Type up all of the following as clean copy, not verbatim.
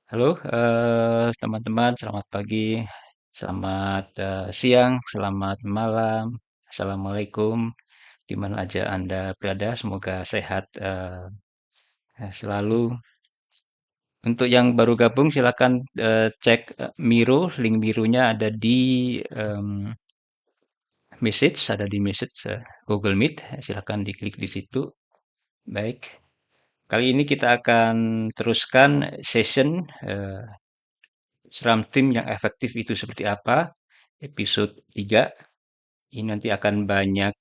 Halo, teman-teman, selamat pagi, selamat siang, selamat malam. Assalamualaikum, di mana aja Anda berada, semoga sehat selalu. Untuk yang baru gabung, silakan cek Miro, link Mironya ada di message, ada di message Google Meet. Silakan diklik di situ. Baik, kali ini kita akan teruskan session seram tim yang efektif itu seperti apa? Episode 3. Ini nanti akan banyak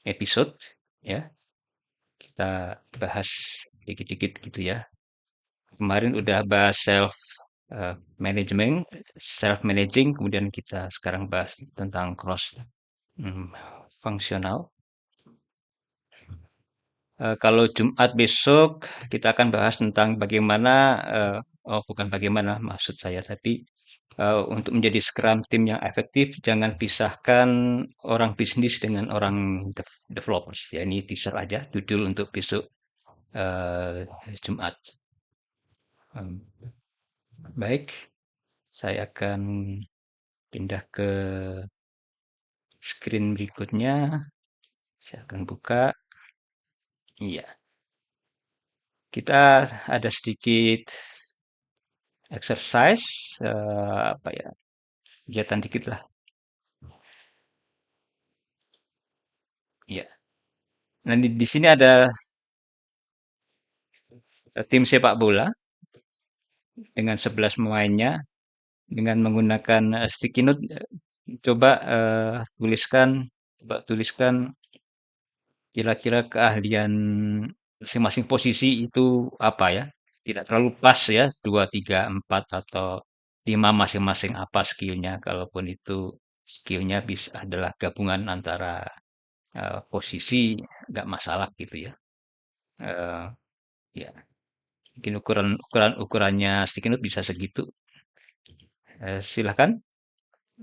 episode ya. Kita bahas dikit-dikit gitu ya. Kemarin udah bahas management, self managing, kemudian kita sekarang bahas tentang cross fungsional. Kalau Jumat besok kita akan bahas tentang bagaimana oh bukan bagaimana maksud saya tapi untuk menjadi Scrum tim yang efektif, jangan pisahkan orang bisnis dengan orang developers. Ya, ini teaser aja, judul untuk besok Jumat. Em, Baik, saya akan pindah ke screen berikutnya. Saya akan buka. Iya, kita ada sedikit exercise, apa ya, kegiatan dikit lah. Iya. Nah, di sini ada tim sepak bola dengan 11 pemainnya dengan menggunakan sticky note. Coba tuliskan kira-kira keahlian masing-masing posisi itu apa ya? Tidak terlalu pas ya, 2, 3, 4 atau 5 masing-masing apa skillnya. Kalaupun itu skillnya bisa adalah gabungan antara posisi, nggak masalah gitu ya. Eh, ya, mungkin ukurannya sticky note bisa segitu. Silahkan,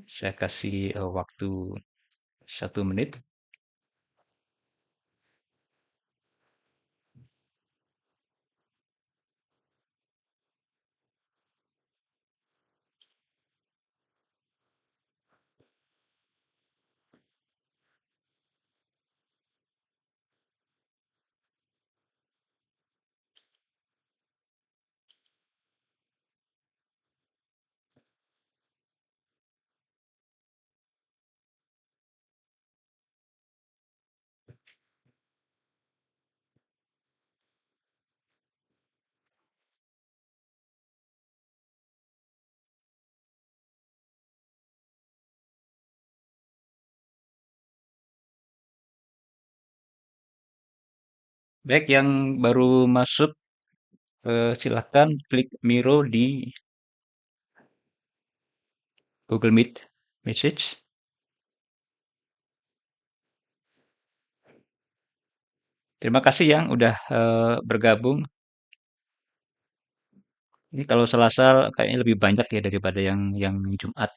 saya kasih waktu 1 menit. Baik, yang baru masuk, silakan klik Miro di Google Meet Message. Terima kasih yang udah bergabung. Ini kalau Selasa kayaknya lebih banyak ya daripada yang Jumat.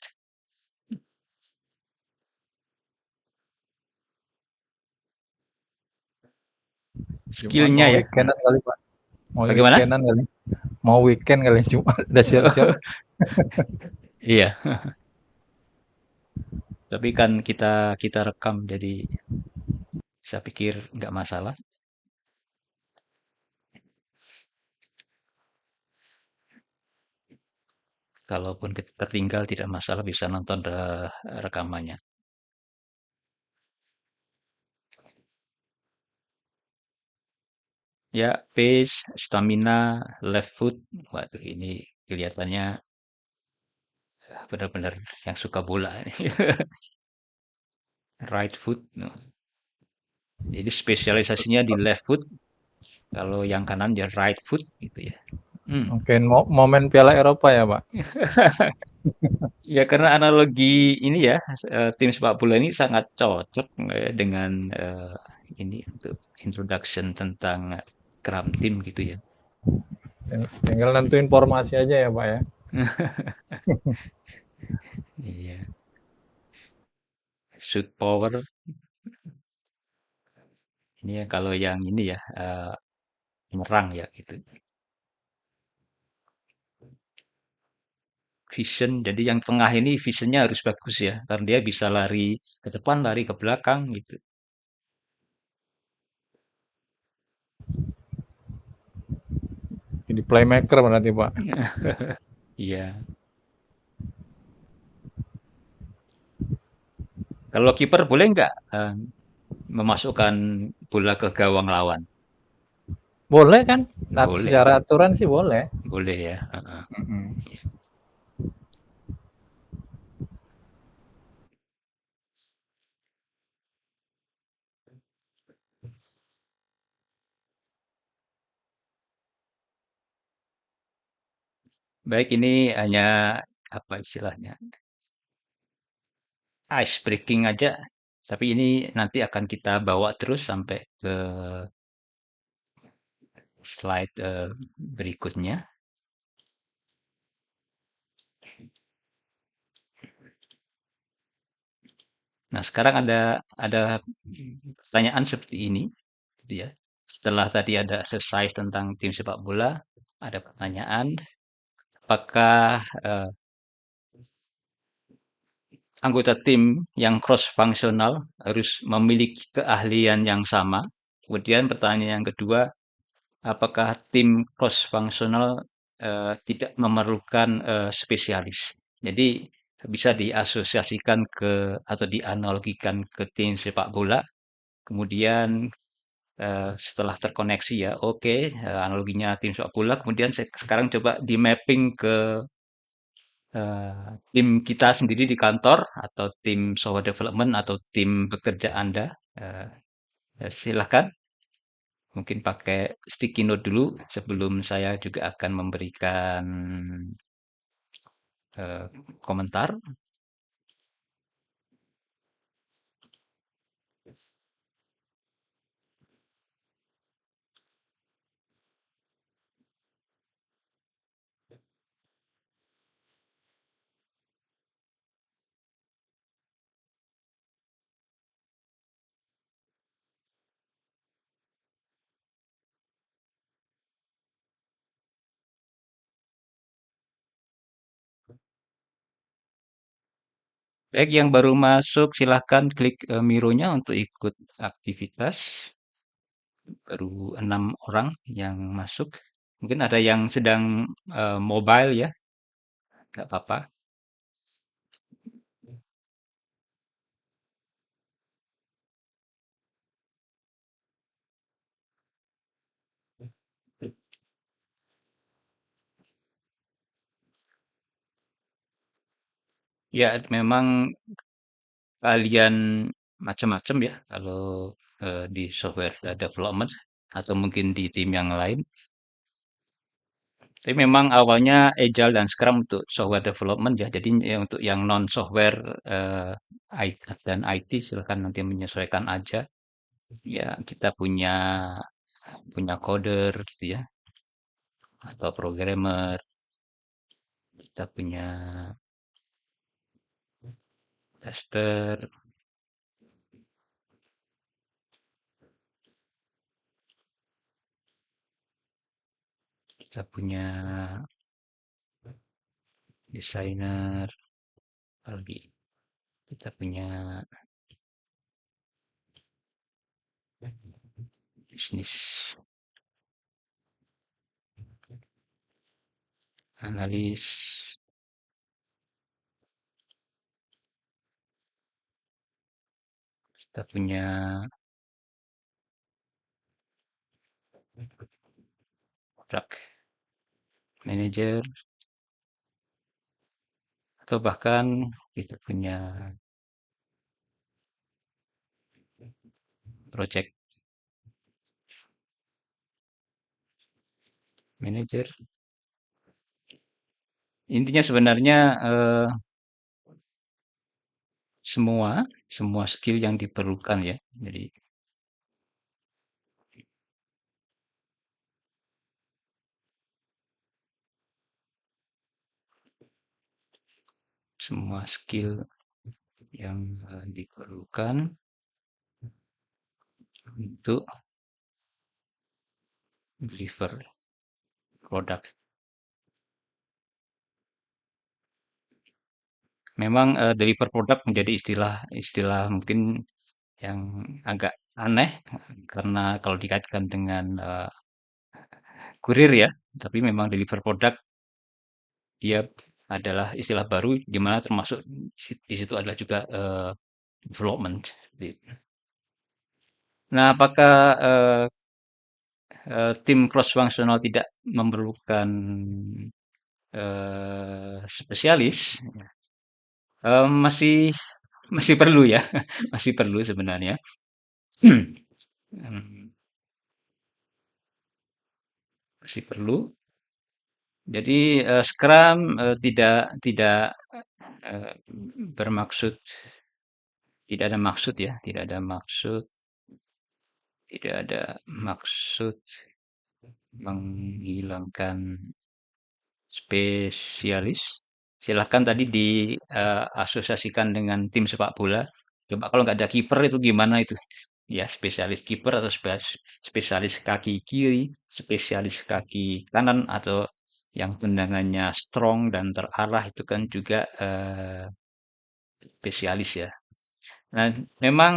Jumat Skillnya mau ya. weekendan kali Pak. Mau Bagaimana? weekendan kali. Mau weekend kali Jumat udah siap-siap. Iya, tapi kan kita kita rekam jadi saya pikir nggak masalah. Kalaupun tertinggal tidak masalah bisa nonton rekamannya. Ya, pace, stamina, left foot. Waduh, ini kelihatannya benar-benar yang suka bola. Right foot. No. Jadi spesialisasinya di left foot. Kalau yang kanan dia right foot gitu ya. Hmm. Mungkin momen Piala Eropa ya Pak. Ya karena analogi ini ya, tim sepak bola ini sangat cocok dengan ini untuk introduction tentang Scrum Team gitu ya. Tinggal nentuin formasi aja ya Pak ya. Iya, shoot power ini ya kalau yang ini ya menyerang ya gitu. vision. Jadi yang tengah ini visionnya harus bagus ya, karena dia bisa lari ke depan, lari ke belakang gitu. Jadi playmaker berarti Pak. Iya. Kalau kiper boleh nggak memasukkan bola ke gawang lawan? Boleh kan? Boleh, Secara aturan sih boleh. boleh ya. Heeh. Mm-mm. Baik, ini hanya apa istilahnya ice breaking aja. Tapi ini nanti akan kita bawa terus sampai ke slide berikutnya. Nah, sekarang ada pertanyaan seperti ini, gitu ya. Setelah tadi ada exercise tentang tim sepak bola, ada pertanyaan, apakah anggota tim yang cross fungsional harus memiliki keahlian yang sama? Kemudian pertanyaan yang kedua, apakah tim cross fungsional tidak memerlukan spesialis? Jadi bisa diasosiasikan ke atau dianalogikan ke tim sepak bola. Kemudian setelah terkoneksi ya, oke, analoginya tim sepak bola. Kemudian sekarang coba di mapping ke tim kita sendiri di kantor atau tim software development atau tim bekerja Anda. Eh, Silakan, mungkin pakai sticky note dulu sebelum saya juga akan memberikan eh, komentar. Baik, yang baru masuk silahkan klik mironya untuk ikut aktivitas. Baru 6 orang yang masuk. Mungkin ada yang sedang mobile ya, nggak apa-apa. Ya, memang kalian macam-macam ya kalau di software development atau mungkin di tim yang lain. Tapi memang awalnya Agile dan Scrum untuk software development ya. Jadi ya, untuk yang non software dan IT silakan nanti menyesuaikan aja. Ya, kita punya punya coder gitu ya atau programmer, kita punya tester, kita punya desainer, apalagi kita punya bisnis analis, kita punya product manager, atau bahkan kita punya project manager. Intinya sebenarnya semua semua skill yang diperlukan ya. Jadi semua skill yang diperlukan untuk deliver produk. memang deliver product menjadi istilah mungkin yang agak aneh karena kalau dikaitkan dengan kurir ya, tapi memang deliver product dia adalah istilah baru di mana termasuk di situ adalah juga development. Nah, apakah tim cross functional tidak memerlukan spesialis? Masih masih perlu ya, masih perlu sebenarnya. Hmm, masih perlu. Jadi Scrum tidak tidak eh, bermaksud, tidak ada maksud ya, tidak ada maksud menghilangkan spesialis. Silahkan tadi diasosiasikan dengan tim sepak bola. Coba kalau nggak ada kiper itu gimana itu? Ya, spesialis kiper atau spesialis kaki kiri, spesialis kaki kanan atau yang tendangannya strong dan terarah itu kan juga spesialis ya. Nah, memang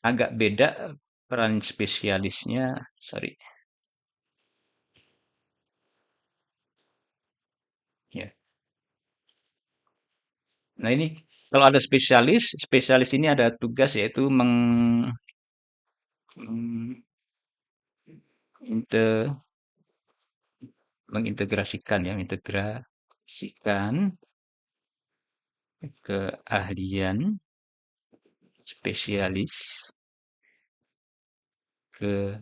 agak beda peran spesialisnya. Sorry, ya. Nah ini kalau ada spesialis, spesialis ini ada tugas yaitu meng- inte- mengintegrasikan ya, mengintegrasikan keahlian spesialis ke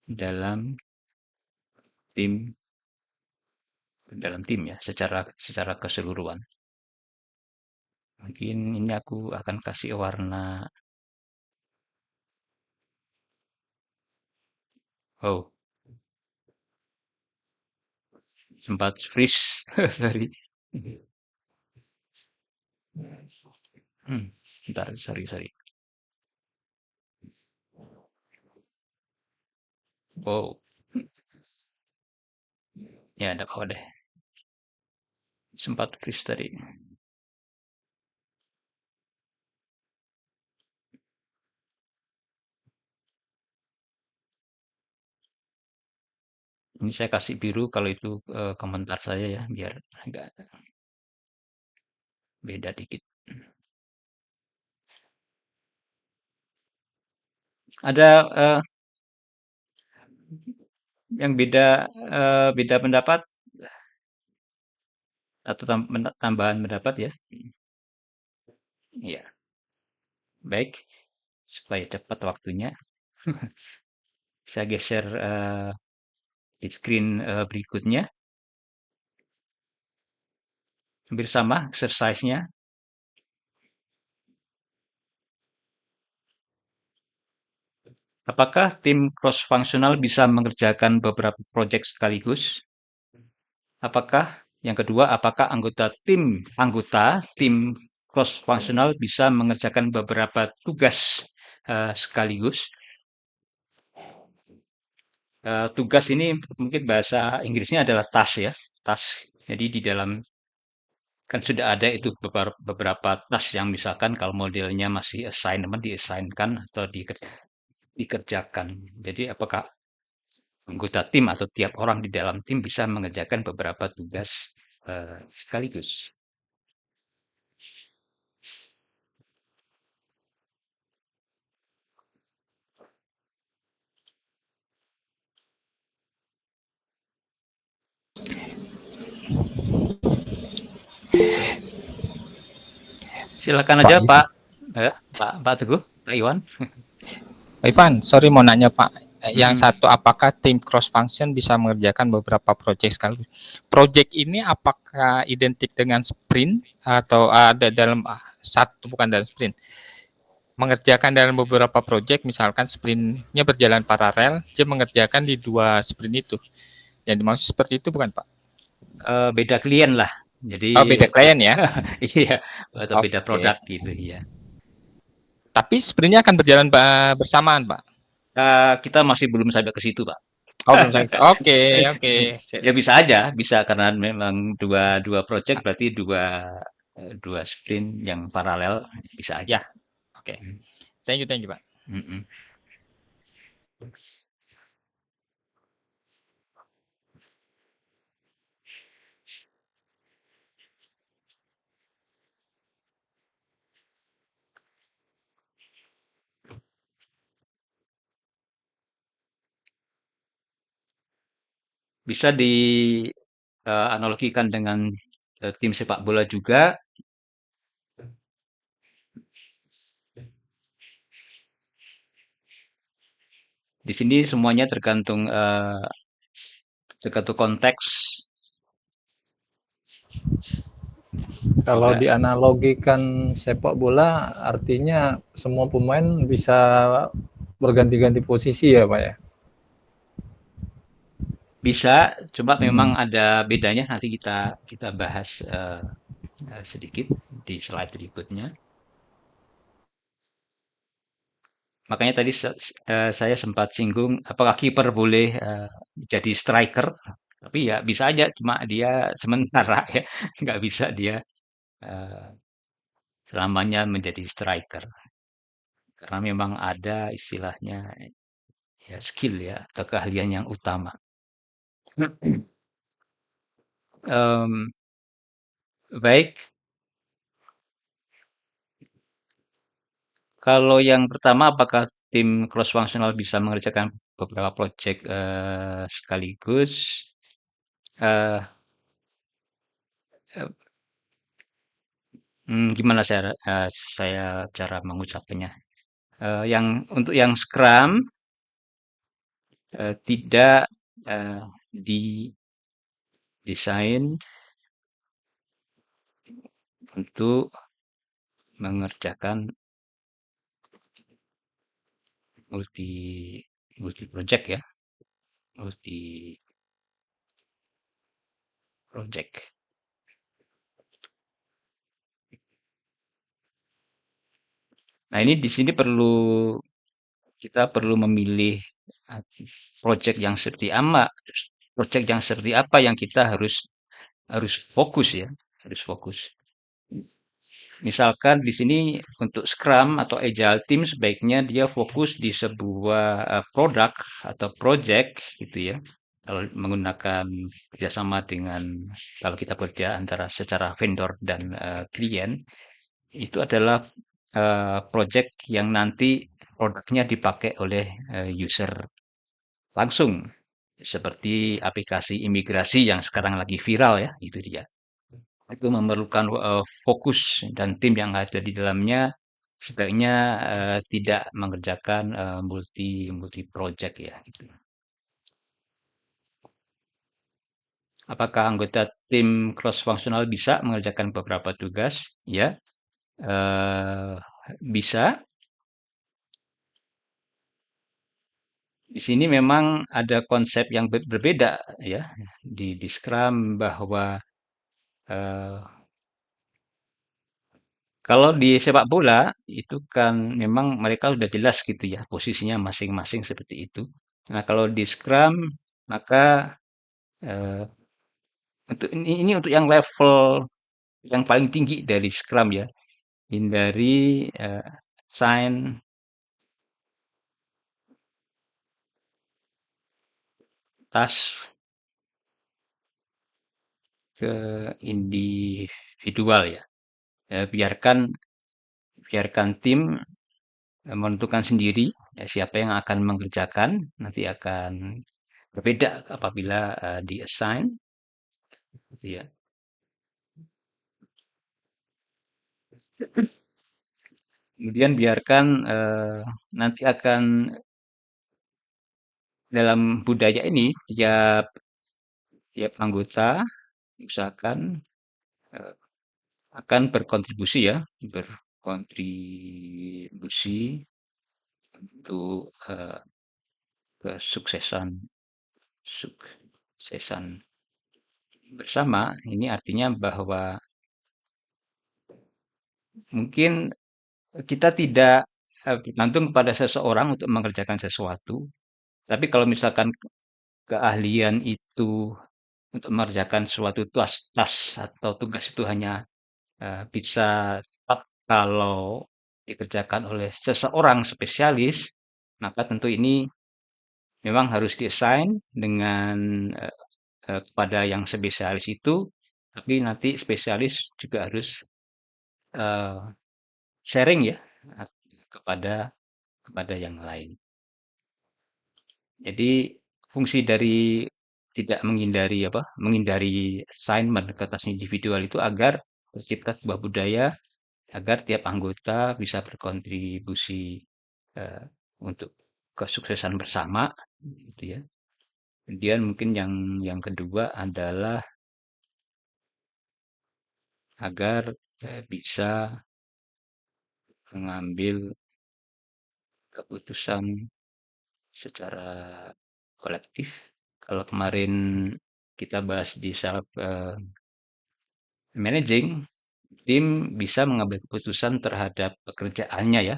dalam tim dalam tim ya, secara keseluruhan. Mungkin ini aku akan kasih warna. Oh, sempat freeze. Sorry. Bentar, sorry, sorry. Oh, ya ada apa deh. Sempat freeze tadi. Ini saya kasih biru kalau itu komentar saya ya, biar agak beda dikit. Ada yang beda pendapat atau tambahan pendapat ya? Iya, baik. Supaya cepat waktunya, saya geser di screen berikutnya. Hampir sama exercise-nya. Apakah tim cross-functional bisa mengerjakan beberapa proyek sekaligus? Apakah yang kedua, apakah anggota tim cross-functional bisa mengerjakan beberapa tugas sekaligus? Tugas ini mungkin bahasa Inggrisnya adalah task ya, task. Jadi di dalam kan sudah ada itu beberapa task yang misalkan kalau modelnya masih assignment, diassign-kan atau dikerjakan. Jadi apakah anggota tim atau tiap orang di dalam tim bisa mengerjakan beberapa tugas sekaligus? Silakan Pak aja Ivan, Pak, Pak Teguh, Pak Iwan. sorry mau nanya Pak. Yang Mm-mm. satu, apakah tim cross function bisa mengerjakan beberapa project sekaligus? Project ini apakah identik dengan sprint atau ada dalam satu, bukan dalam sprint? Mengerjakan dalam beberapa project, misalkan sprintnya berjalan paralel, dia mengerjakan di dua sprint itu. Yang dimaksud seperti itu bukan Pak? Beda klien lah. Oh, Jadi beda klien ya? iya, atau beda Oke. produk gitu ya. Tapi sprintnya akan berjalan bersamaan Pak? Kita masih belum sampai ke situ Pak. Oh, belum sampai. Oke, oke. Ya bisa aja, bisa karena memang dua dua project berarti dua 2 sprint yang paralel bisa aja. Ya, oke. Thank you, Pak. Mhm. Bisa analogikan dengan tim sepak bola juga. Di sini semuanya tergantung konteks. Kalau Juga dianalogikan sepak bola, artinya semua pemain bisa berganti-ganti posisi ya, Pak ya? bisa, coba memang Hmm. ada bedanya nanti kita bahas sedikit di slide berikutnya. Makanya tadi saya sempat singgung apakah kiper boleh jadi striker? Tapi ya bisa aja, cuma dia sementara ya, nggak bisa dia eh, selamanya menjadi striker. Karena memang ada istilahnya ya skill ya atau keahlian yang utama. Em, baik, kalau yang pertama apakah tim cross functional bisa mengerjakan beberapa proyek sekaligus? Eh, eh, gimana saya cara mengucapkannya? Yang untuk yang Scrum tidak didesain untuk mengerjakan multi multi project ya, multi project. Nah, ini di sini kita perlu memilih eh, project yang seperti apa yang kita harus harus fokus ya, harus fokus. Misalkan di sini untuk Scrum atau Agile Team sebaiknya dia fokus di sebuah produk atau project gitu ya. Kalau menggunakan kerjasama dengan kalau kita kerja antara secara vendor dan klien itu adalah project yang nanti produknya dipakai oleh user langsung. Seperti aplikasi imigrasi yang sekarang lagi viral ya, itu dia. Itu memerlukan fokus dan tim yang ada di dalamnya sebaiknya tidak mengerjakan multi multi project ya gitu. Apakah anggota tim cross functional bisa mengerjakan beberapa tugas? Ya, eh, bisa. Di sini memang ada konsep yang berbeda ya di Scrum bahwa eh, kalau di sepak bola itu kan memang mereka sudah jelas gitu ya posisinya masing-masing seperti itu. Nah, kalau di Scrum maka eh, ini untuk yang level yang paling tinggi dari Scrum ya, hindari sign task ke individual ya. Biarkan biarkan tim menentukan sendiri siapa yang akan mengerjakan, nanti akan berbeda apabila di-assign, gitu ya. Kemudian biarkan nanti akan dalam budaya ini tiap tiap anggota usahakan eh, akan berkontribusi ya, berkontribusi untuk kesuksesan suksesan bersama. Ini artinya bahwa mungkin kita tidak bergantung kepada seseorang untuk mengerjakan sesuatu, tapi kalau misalkan keahlian itu untuk mengerjakan suatu tas atau tugas itu hanya bisa cepat kalau dikerjakan oleh seseorang spesialis, maka tentu ini memang harus desain dengan kepada yang spesialis itu, tapi nanti spesialis juga harus eh, sharing ya kepada kepada yang lain. Jadi fungsi dari tidak menghindari menghindari assignment ke atas individual itu agar tercipta sebuah budaya agar tiap anggota bisa berkontribusi eh, untuk kesuksesan bersama, gitu ya. Kemudian mungkin yang kedua adalah agar bisa mengambil keputusan secara kolektif. Kalau kemarin kita bahas di self managing, tim bisa mengambil keputusan terhadap pekerjaannya ya,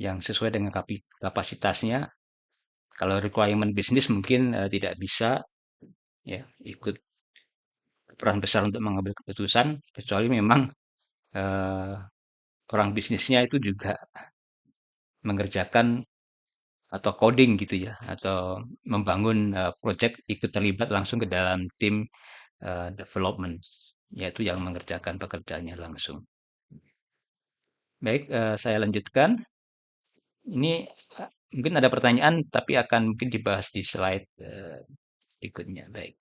yang sesuai dengan kapasitasnya. Kalau requirement bisnis mungkin tidak bisa ya ikut peran besar untuk mengambil keputusan, kecuali memang eh, orang bisnisnya itu juga mengerjakan atau coding gitu ya, atau membangun project ikut terlibat langsung ke dalam tim development, yaitu yang mengerjakan pekerjaannya langsung. Baik, saya lanjutkan. Ini mungkin ada pertanyaan, tapi akan mungkin dibahas di slide berikutnya. Baik.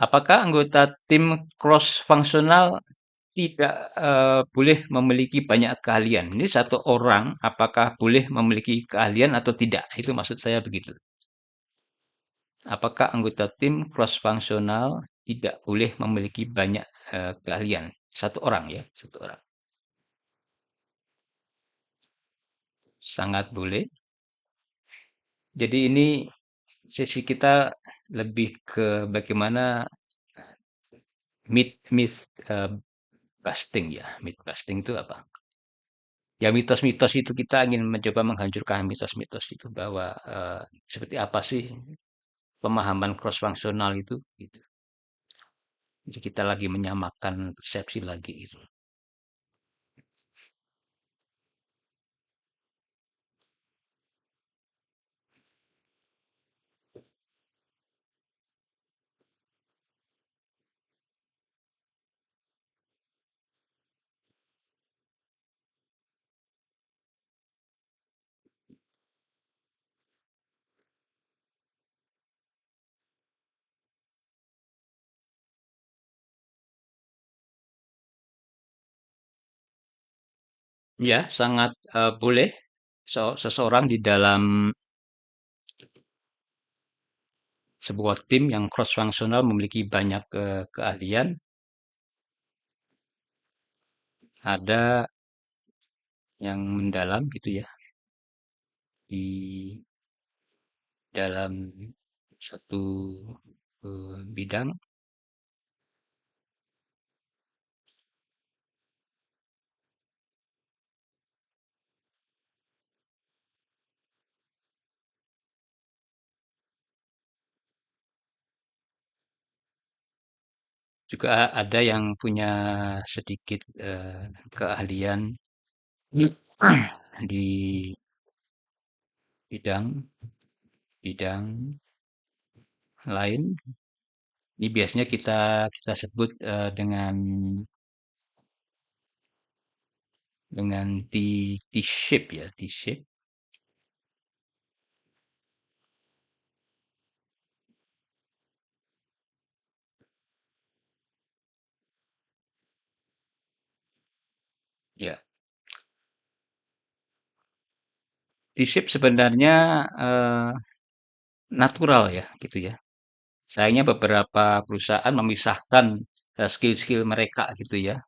Apakah anggota tim cross-fungsional tidak boleh memiliki banyak keahlian? Ini satu orang, apakah boleh memiliki keahlian atau tidak? Itu maksud saya begitu. Apakah anggota tim cross-fungsional tidak boleh memiliki banyak keahlian? Satu orang ya, satu orang. Sangat boleh. Jadi ini sesi kita lebih ke bagaimana myth busting ya. Myth busting itu apa? Ya mitos-mitos itu kita ingin mencoba menghancurkan mitos-mitos itu bahwa seperti apa sih pemahaman cross fungsional itu gitu. Jadi kita lagi menyamakan persepsi lagi gitu. Ya, sangat boleh seseorang di dalam sebuah tim yang cross fungsional memiliki banyak keahlian. Ada yang mendalam gitu ya di dalam satu bidang. Juga ada yang punya sedikit keahlian di bidang bidang lain. Ini biasanya kita kita sebut dengan T-shape ya, T-shape. Ya, T-shape sebenarnya natural ya, gitu ya. Sayangnya beberapa perusahaan memisahkan skill-skill mereka gitu ya.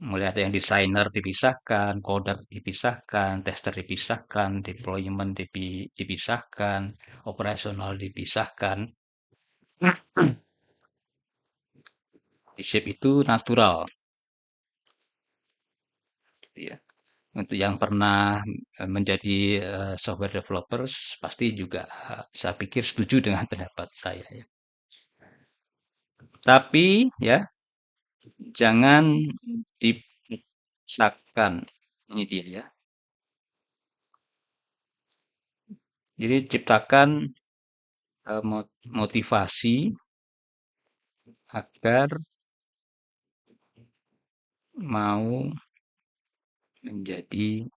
Mulai ada yang desainer dipisahkan, coder dipisahkan, tester dipisahkan, deployment dipisahkan, operasional dipisahkan. Shape itu natural, gitu ya. Untuk yang pernah menjadi software developers pasti juga saya pikir setuju dengan pendapat saya ya. Tapi ya jangan dipaksakan. Ini dia ya. Jadi ciptakan motivasi agar mau menjadi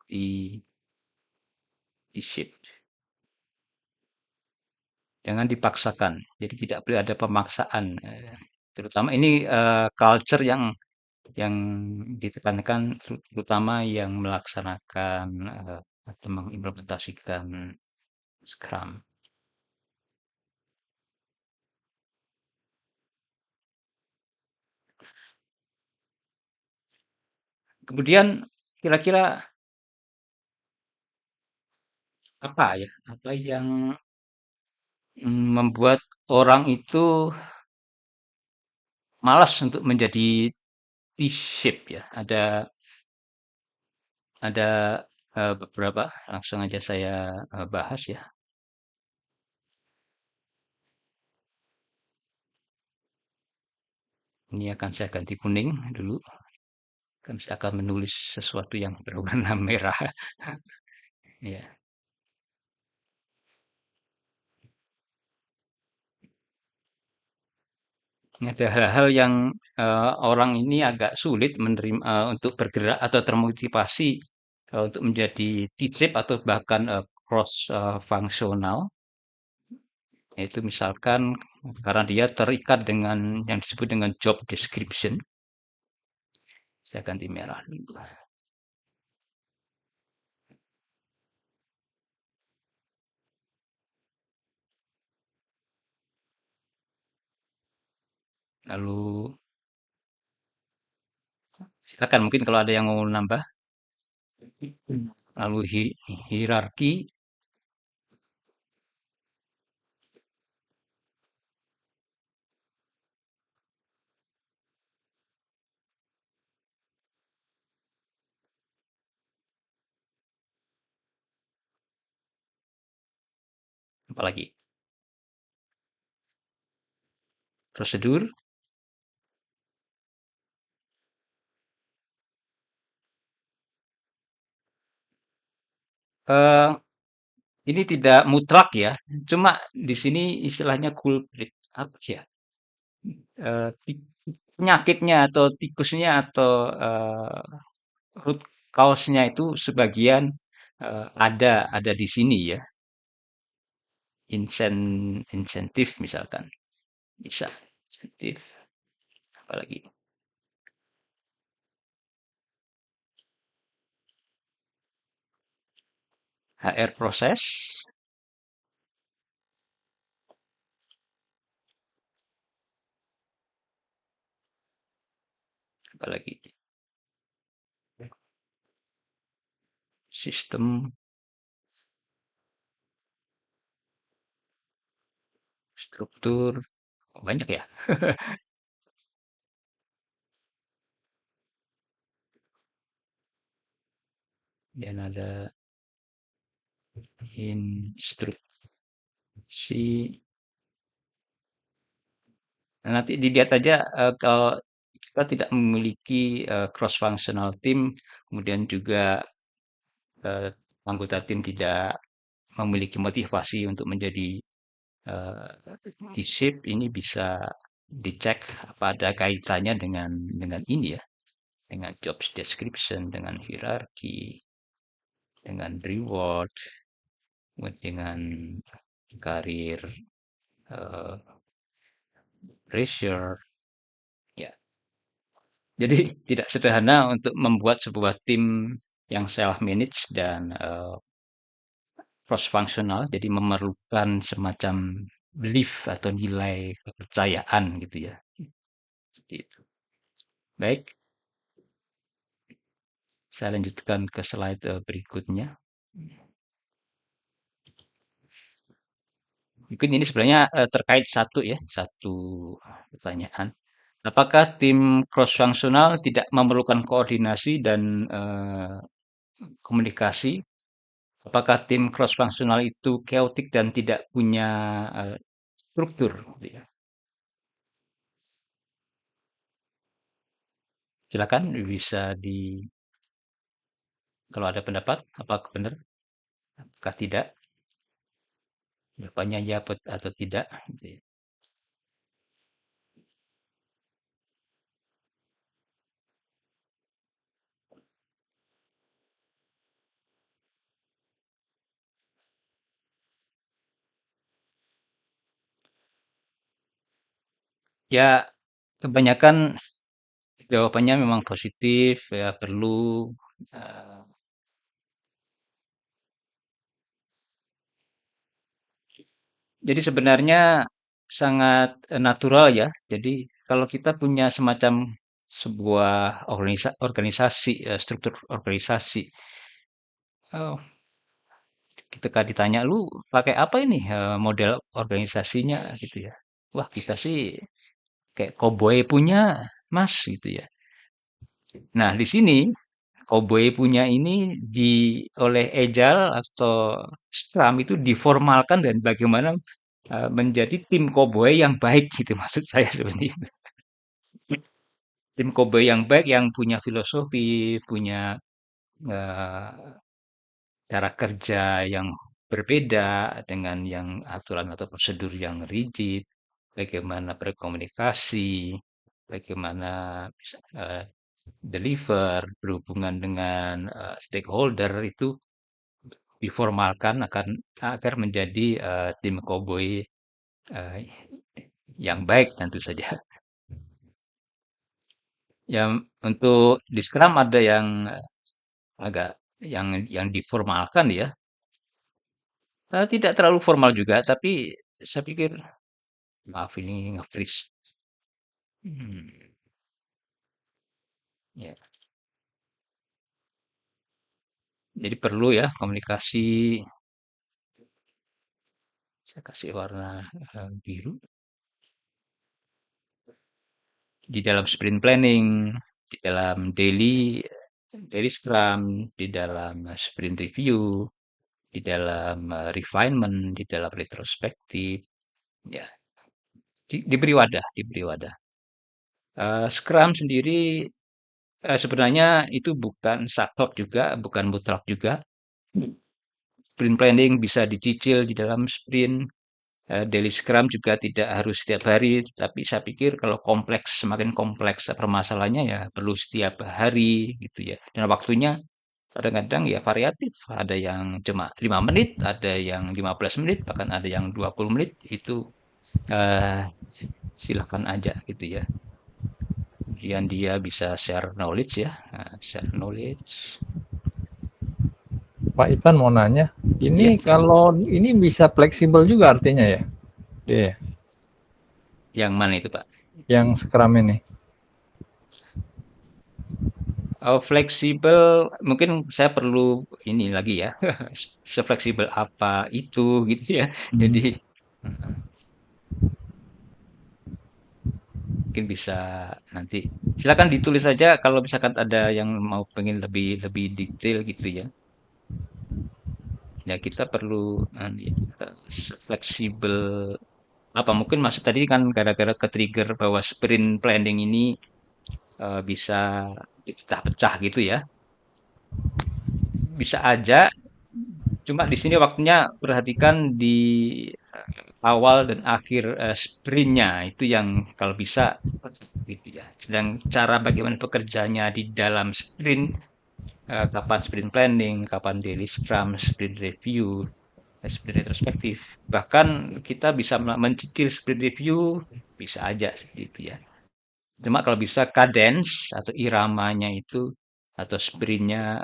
di shift. Jangan dipaksakan. Jadi tidak boleh ada pemaksaan. Terutama ini culture yang ditekankan terutama yang melaksanakan atau mengimplementasikan Scrum. Kemudian kira-kira apa ya? Apa yang membuat orang itu malas untuk menjadi T-shape ya? Ada beberapa, langsung aja saya bahas ya. Ini akan saya ganti kuning dulu. Kan saya akan menulis sesuatu yang berwarna merah. Ya. Ini ada hal-hal yang orang ini agak sulit menerima untuk bergerak atau termotivasi untuk menjadi T-shape atau bahkan cross fungsional. Yaitu misalkan karena dia terikat dengan yang disebut dengan job description. Saya ganti merah dulu. Lalu silakan mungkin kalau ada yang mau nambah. Lalu hierarki, apalagi prosedur. Eh, ini tidak mutlak ya, cuma di sini istilahnya culprit apa ya? Eh, ti- Penyakitnya atau tikusnya atau root cause-nya itu sebagian ada di sini ya. Insentif misalkan bisa insentif apalagi HR proses apalagi sistem struktur banyak ya. Dan ada instruksi. Nah, nanti dilihat aja kalau kita tidak memiliki cross functional team, kemudian juga eh, anggota tim tidak memiliki motivasi untuk menjadi eh, T-shape, ini bisa dicek apa ada kaitannya dengan ini ya, dengan job description, dengan hierarki, dengan reward, dengan karir eh, pressure. Ya, jadi tidak sederhana untuk membuat sebuah tim yang self manage dan cross functional, jadi memerlukan semacam belief atau nilai kepercayaan gitu ya. Seperti itu. Baik, saya lanjutkan ke slide berikutnya. Mungkin ini sebenarnya terkait satu pertanyaan. Apakah tim cross functional tidak memerlukan koordinasi dan komunikasi? Apakah tim cross functional itu chaotic dan tidak punya struktur? Gitu ya? Silakan bisa kalau ada pendapat, apakah benar, apakah tidak, jawabannya ya atau tidak. Gitu ya. Ya, kebanyakan jawabannya memang positif, ya perlu. eh, Jadi sebenarnya sangat natural ya. Jadi kalau kita punya semacam sebuah organisasi, struktur organisasi, oh, ketika ditanya lu pakai apa ini model organisasinya gitu ya. Wah kita sih kayak koboi punya mas gitu ya. Nah di sini koboi punya ini oleh Agile atau Scrum itu diformalkan dan bagaimana menjadi tim koboi yang baik gitu maksud saya seperti itu. Tim koboi yang baik yang punya filosofi, punya eh, cara kerja yang berbeda dengan yang aturan atau prosedur yang rigid, bagaimana berkomunikasi, bagaimana bisa deliver, berhubungan dengan stakeholder itu diformalkan agar menjadi tim koboi eh, yang baik tentu saja. Yang untuk di Scrum ada yang agak yang diformalkan ya. Tidak terlalu formal juga, tapi saya pikir maaf ini nge-freeze. Hmm, ya. Jadi perlu ya komunikasi. Saya kasih warna biru di dalam sprint planning, di dalam daily scrum, di dalam sprint review, di dalam refinement, di dalam retrospektif. Ya, diberi wadah, diberi wadah. Scrum sendiri sebenarnya itu bukan saklek juga, bukan mutlak juga. Sprint planning bisa dicicil di dalam sprint. Daily Scrum juga tidak harus setiap hari, tapi saya pikir kalau semakin kompleks permasalahannya ya perlu setiap hari gitu ya. Dan waktunya kadang-kadang ya variatif. Ada yang cuma 5 menit, ada yang 15 menit, bahkan ada yang 20 menit. Itu eh, silakan aja gitu ya. Kemudian dia bisa share knowledge ya, share knowledge. Pak Ivan mau nanya, ini Iya, kalau ini bisa fleksibel juga artinya ya? Iya, yang mana itu Pak? yang Scrum ini. Oh, fleksibel, mungkin saya perlu ini lagi ya, sefleksibel apa itu gitu ya. Jadi mungkin bisa nanti silakan ditulis saja kalau misalkan ada yang mau pengen lebih lebih detail gitu ya. Ya kita perlu fleksibel apa mungkin maksud tadi kan gara-gara ke-trigger bahwa sprint planning ini bisa pecah-pecah gitu ya. Bisa aja. Cuma di sini waktunya perhatikan di awal dan akhir sprintnya itu yang kalau bisa gitu ya. Sedang cara bagaimana pekerjaannya di dalam sprint, kapan sprint planning, kapan daily scrum, sprint review, sprint retrospektif. Bahkan kita bisa mencicil sprint review, bisa aja seperti itu ya. Cuma kalau bisa cadence atau iramanya itu atau sprintnya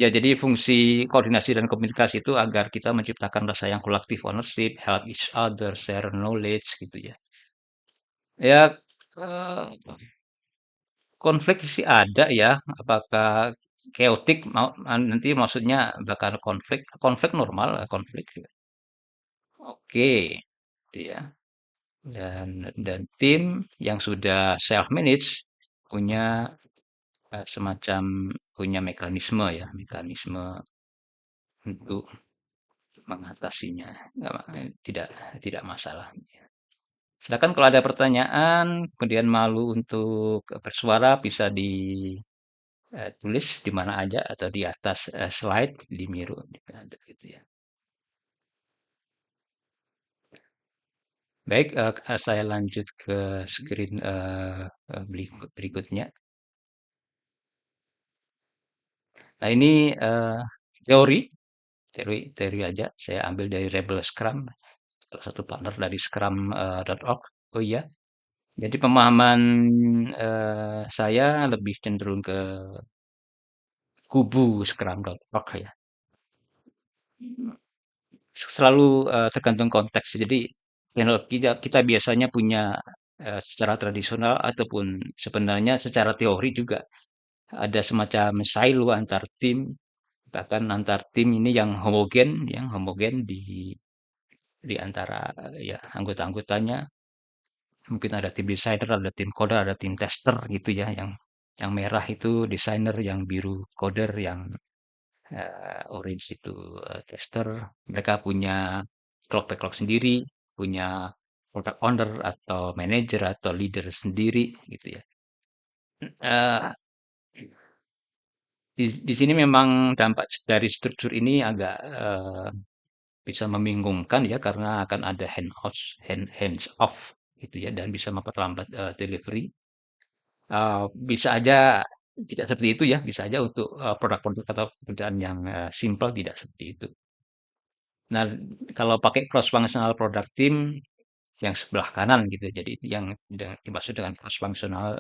ya, jadi fungsi koordinasi dan komunikasi itu agar kita menciptakan rasa yang collective ownership, help each other, share knowledge gitu ya. Ya, eh, konflik sih ada ya. Apakah chaotic nanti maksudnya bakal konflik, konflik normal, konflik. Oke, ya. Dan tim yang sudah self manage punya semacam punya mekanisme ya, mekanisme untuk mengatasinya. Tidak tidak masalah. Silakan kalau ada pertanyaan, kemudian malu untuk bersuara bisa ditulis di mana aja atau di atas slide di Miro ada gitu ya. Baik, saya lanjut ke screen berikutnya. Nah ini teori, teori aja. Saya ambil dari Rebel Scrum, salah satu partner dari Scrum.org. Oh iya, jadi pemahaman saya lebih cenderung ke kubu Scrum.org ya. Selalu tergantung konteks. Jadi teknologi kita biasanya punya secara tradisional ataupun sebenarnya secara teori juga ada semacam silo antar tim, bahkan antar tim ini yang homogen di antara ya anggota-anggotanya. Mungkin ada tim desainer, ada tim coder, ada tim tester gitu ya. Yang merah itu desainer, yang biru coder, yang orange itu tester. Mereka punya backlog sendiri, punya product owner atau manager atau leader sendiri gitu ya. Eh, di sini memang dampak dari struktur ini agak bisa membingungkan ya karena akan ada hands off gitu ya dan bisa memperlambat delivery. Bisa aja tidak seperti itu ya, bisa aja untuk produk-produk atau pekerjaan yang simple tidak seperti itu. Nah, kalau pakai cross functional product team yang sebelah kanan gitu, jadi itu yang dimaksud dengan cross functional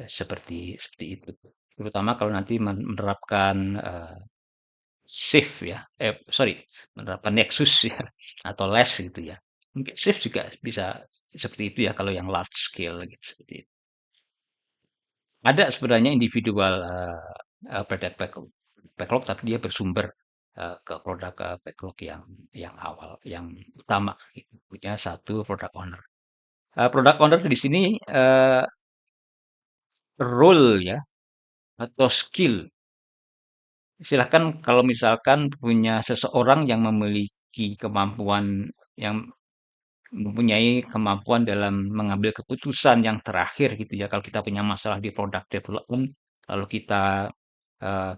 seperti itu. Terutama kalau nanti menerapkan shift ya, sorry, menerapkan Nexus ya atau less gitu ya. Mungkin shift juga bisa seperti itu ya kalau yang large scale gitu seperti itu. Ada sebenarnya individual product backlog, tapi dia bersumber ke produk backlog yang awal, yang utama, gitu. Punya satu product owner. Product owner di sini role ya atau skill. Silahkan kalau misalkan punya seseorang yang memiliki kemampuan yang mempunyai kemampuan dalam mengambil keputusan yang terakhir gitu ya. Kalau kita punya masalah di product development, lalu kita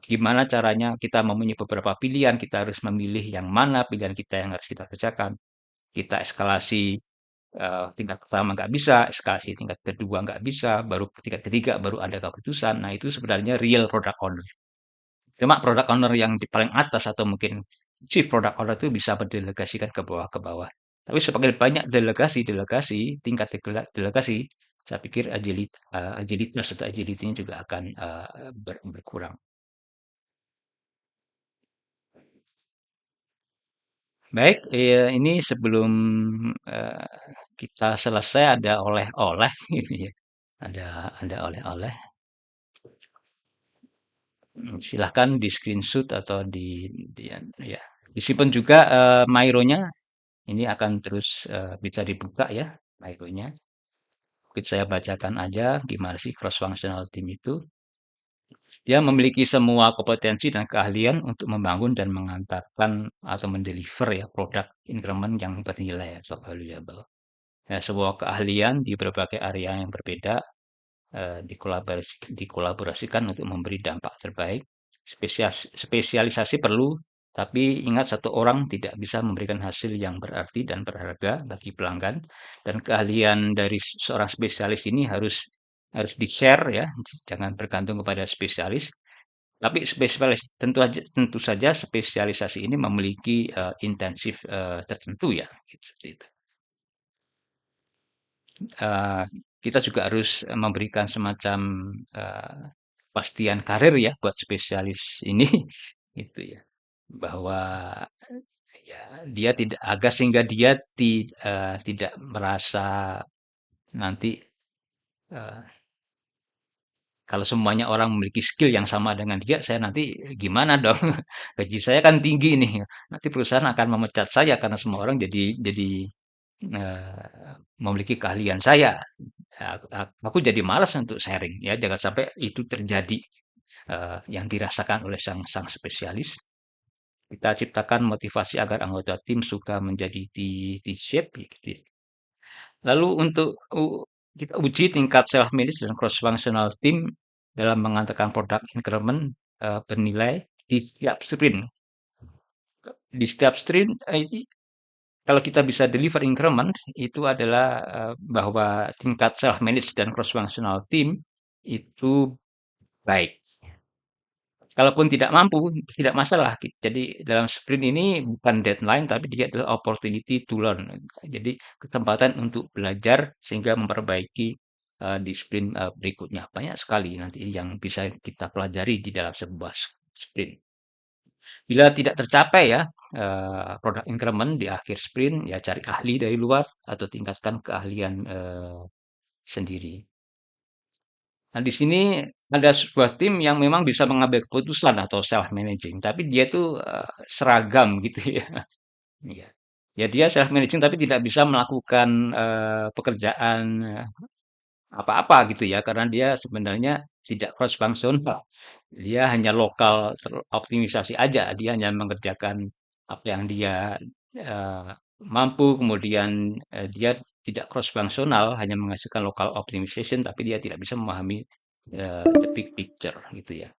gimana caranya kita mempunyai beberapa pilihan, kita harus memilih yang mana pilihan kita yang harus kita kerjakan. Kita eskalasi tingkat pertama nggak bisa, eskalasi tingkat kedua nggak bisa, baru tingkat ketiga baru ada keputusan. Nah itu sebenarnya real product owner. Cuma product owner yang di paling atas atau mungkin chief product owner itu bisa mendelegasikan ke bawah ke bawah. Tapi sebagai banyak delegasi, tingkat delegasi, saya pikir agilitas atau agility-nya juga akan berkurang. Baik, ini sebelum eh, kita selesai ada oleh-oleh ini ya. Ada oleh-oleh. Silahkan di screenshot atau ya disimpan juga Miro-nya. Ini akan terus bisa dibuka ya Miro-nya. Mungkin saya bacakan aja gimana sih cross functional team itu. Dia memiliki semua kompetensi dan keahlian untuk membangun dan mengantarkan atau mendeliver ya produk increment yang bernilai atau valuable. Ya, sebuah keahlian di berbagai area yang berbeda dikolaborasikan untuk memberi dampak terbaik. Spesialisasi perlu, tapi ingat satu orang tidak bisa memberikan hasil yang berarti dan berharga bagi pelanggan. Dan keahlian dari seorang spesialis ini harus di-share ya, jangan bergantung kepada spesialis. Tapi spesialis tentu saja spesialisasi ini memiliki intensif tertentu ya, gitu. eh, kita juga harus memberikan semacam kepastian karir ya buat spesialis ini gitu ya bahwa ya dia tidak agar sehingga dia tidak merasa nanti eh, kalau semuanya orang memiliki skill yang sama dengan dia saya nanti gimana dong gaji saya kan tinggi nih nanti perusahaan akan memecat saya karena semua orang jadi memiliki keahlian saya. Aku jadi malas untuk sharing ya, jangan sampai itu terjadi yang dirasakan oleh sang sang spesialis. kita ciptakan motivasi agar anggota tim suka menjadi T-shape gitu ya. Lalu untuk kita uji tingkat self manage dan cross functional team dalam mengantarkan produk increment bernilai di setiap sprint. Di setiap sprint kalau kita bisa deliver increment itu adalah bahwa tingkat self manage dan cross functional team itu baik. Kalaupun tidak mampu, tidak masalah. Jadi dalam sprint ini bukan deadline, tapi dia adalah opportunity to learn. Jadi kesempatan untuk belajar sehingga memperbaiki di sprint berikutnya. Banyak sekali nanti yang bisa kita pelajari di dalam sebuah sprint. Bila tidak tercapai ya produk increment di akhir sprint, ya cari ahli dari luar atau tingkatkan keahlian sendiri. Nah, di sini ada sebuah tim yang memang bisa mengambil keputusan atau self managing, tapi dia tuh seragam gitu ya. Iya. Ya dia self managing tapi tidak bisa melakukan pekerjaan apa-apa gitu ya karena dia sebenarnya tidak cross functional. Dia hanya lokal optimisasi aja, dia hanya mengerjakan apa yang dia eh, mampu, kemudian dia tidak cross functional, hanya menghasilkan local optimization, tapi dia tidak bisa memahami the big picture gitu ya.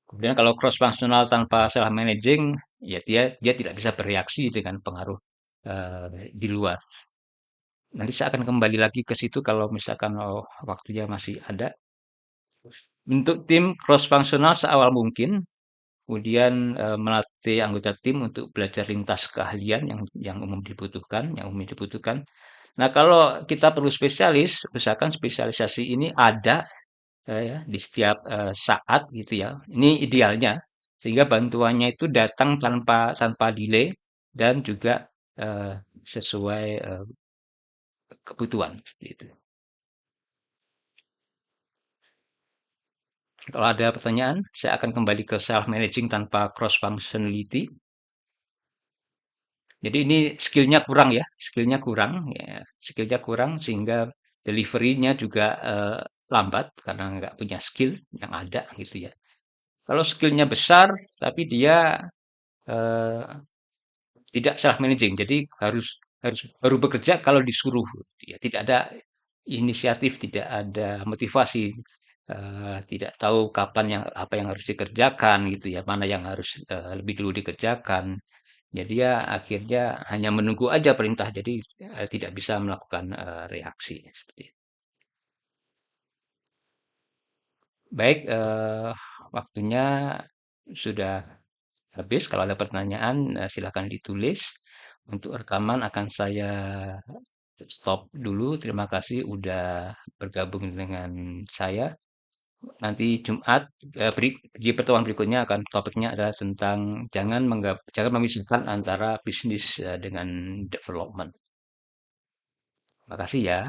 Kemudian kalau cross functional tanpa self managing, ya dia tidak bisa bereaksi dengan pengaruh di luar. Nanti saya akan kembali lagi ke situ kalau misalkan waktunya masih ada. Bentuk tim cross functional seawal mungkin, kemudian melatih anggota tim untuk belajar lintas keahlian yang umum dibutuhkan. Nah, kalau kita perlu spesialis, misalkan spesialisasi ini ada ya, di setiap saat gitu ya. Ini idealnya sehingga bantuannya itu datang tanpa delay dan juga sesuai kebutuhan seperti itu. Kalau ada pertanyaan, saya akan kembali ke self managing tanpa cross functionality. Jadi ini skillnya kurang sehingga deliverynya juga lambat karena nggak punya skill yang ada gitu ya. Kalau skillnya besar, tapi dia eh, tidak self managing, jadi harus harus baru bekerja kalau disuruh. Ya, tidak ada inisiatif, tidak ada motivasi, tidak tahu kapan apa yang harus dikerjakan gitu ya, mana yang harus lebih dulu dikerjakan. Jadi ya akhirnya hanya menunggu aja perintah, jadi tidak bisa melakukan reaksi seperti itu. Baik, waktunya sudah habis. Kalau ada pertanyaan, silakan ditulis. Untuk rekaman akan saya stop dulu. Terima kasih udah bergabung dengan saya. Nanti Jumat di pertemuan berikutnya akan topiknya adalah tentang jangan memisahkan antara bisnis dengan development. Terima kasih ya.